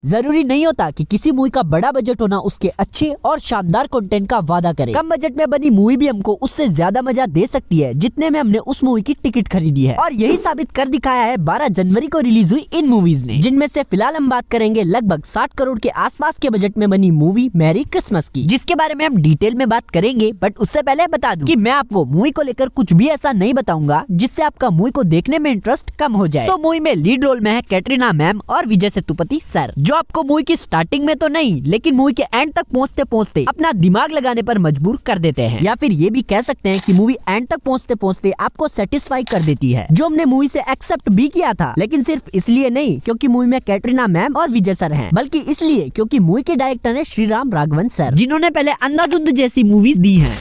जरूरी नहीं होता कि किसी मूवी का बड़ा बजट होना उसके अच्छे और शानदार कंटेंट का वादा करे। कम बजट में बनी मूवी भी हमको उससे ज्यादा मजा दे सकती है जितने में हमने उस मूवी की टिकट खरीदी है, और यही साबित कर दिखाया है 12 जनवरी को रिलीज हुई इन मूवीज ने, जिनमें से फिलहाल हम बात करेंगे लगभग 60 करोड़ के आसपास के बजट में बनी मूवी मैरी क्रिसमस की, जिसके बारे में हम डिटेल में बात करेंगे। बट उससे पहले बता दूं कि मैं आपको मूवी को लेकर कुछ भी ऐसा नहीं बताऊंगा जिससे आपका मूवी को देखने में इंटरेस्ट कम हो जाए। तो मूवी में लीड रोल में है कैटरीना मैम और विजय सेतुपति सर, जो आपको मूवी की स्टार्टिंग में तो नहीं लेकिन मूवी के एंड तक पहुंचते पहुंचते अपना दिमाग लगाने पर मजबूर कर देते हैं, या फिर ये भी कह सकते हैं कि मूवी एंड तक पहुंचते पहुंचते आपको सेटिस्फाई कर देती है, जो हमने मूवी से एक्सेप्ट भी किया था। लेकिन सिर्फ इसलिए नहीं क्योंकि मूवी में कैटरीना मैम और विजय सर हैं, बल्कि इसलिए क्योंकि मूवी के डायरेक्टर है श्रीराम राघवन सर, जिन्होंने पहले अंधाधुंध जैसी मूवीज दी हैं।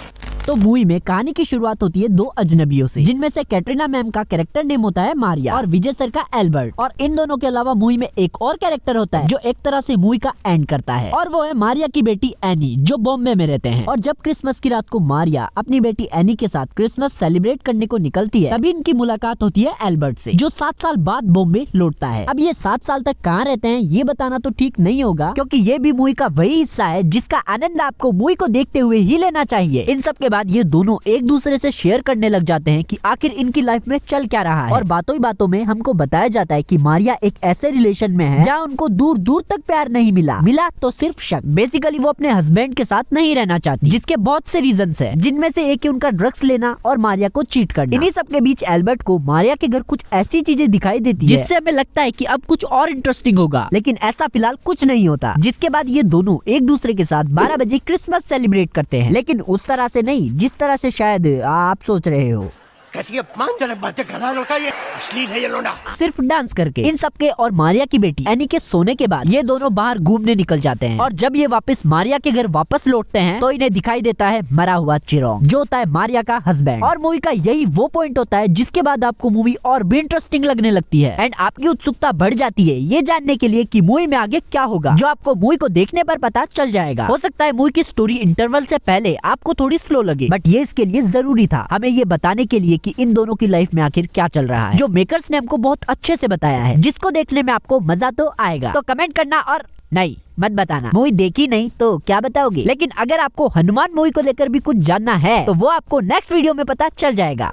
तो मूवी में कहानी की शुरुआत होती है दो अजनबियों से, जिनमें से कैटरीना मैम का कैरेक्टर नेम होता है मारिया और विजय सर का एल्बर्ट, और इन दोनों के अलावा मूवी में एक और कैरेक्टर होता है जो एक तरह से मूवी का एंड करता है, और वो है मारिया की बेटी एनी, जो बॉम्बे में रहते हैं। और जब क्रिसमस की रात को मारिया अपनी बेटी एनी के साथ क्रिसमस सेलिब्रेट करने को निकलती है, तभी इनकी मुलाकात होती है एल्बर्ट से, जो 7 साल बाद बॉम्बे लौटता है। अब ये 7 साल तक कहाँ रहते हैं ये बताना तो ठीक नहीं होगा, क्योंकि ये भी मूवी का वही हिस्सा है जिसका आनंद आपको मूवी को देखते हुए ही लेना चाहिए। इन सब के बाद ये दोनों एक दूसरे से शेयर करने लग जाते हैं कि आखिर इनकी लाइफ में चल क्या रहा है, और बातों ही बातों में हमको बताया जाता है कि मारिया एक ऐसे रिलेशन में है जहाँ उनको दूर दूर तक प्यार नहीं मिला तो सिर्फ शक। बेसिकली वो अपने हस्बैंड के साथ नहीं रहना चाहती, जिसके बहुत से रीजंस हैं, जिनमें से एक है उनका ड्रग्स लेना और मारिया को चीट करना। इन्हीं सब के बीच एल्बर्ट को मारिया के घर कुछ ऐसी चीजें दिखाई देती है जिससे हमें लगता है कि अब कुछ और इंटरेस्टिंग होगा, लेकिन ऐसा फिलहाल कुछ नहीं होता। जिसके बाद ये दोनों एक दूसरे के साथ 12 बजे क्रिसमस सेलिब्रेट करते हैं, लेकिन उस तरह से नहीं जिस तरह से शायद आप सोच रहे हो। कैसी अपमानजनक बातें कर रहा लड़का, ये अश्लील है ये लोंडा। सिर्फ डांस करके। इन सबके और मारिया की बेटी एनी के सोने के बाद ये दोनों बाहर घूमने निकल जाते हैं, और जब ये वापस मारिया के घर वापस लौटते हैं तो इन्हें दिखाई देता है मरा हुआ चिरोंग, जो होता है मारिया का हस्बैंड। और मूवी का यही वो पॉइंट होता है जिसके बाद आपको मूवी और भी इंटरेस्टिंग लगने लगती है, एंड आपकी उत्सुकता बढ़ जाती है ये जानने के लिए कि मूवी में आगे क्या होगा, जो आपको मूवी को देखने पर पता चल जाएगा। हो सकता है मूवी की स्टोरी इंटरवल से पहले आपको थोड़ी स्लो लगे, बट ये इसके लिए जरूरी था, हमें ये बताने के लिए कि इन दोनों की लाइफ में आखिर क्या चल रहा है, जो मेकर्स ने हमको बहुत अच्छे से बताया है, जिसको देखने में आपको मजा तो आएगा। तो कमेंट करना और नहीं मत बताना मूवी देखी नहीं तो क्या बताओगे। लेकिन अगर आपको हनुमान मूवी को लेकर भी कुछ जानना है तो वो आपको नेक्स्ट वीडियो में पता चल जाएगा।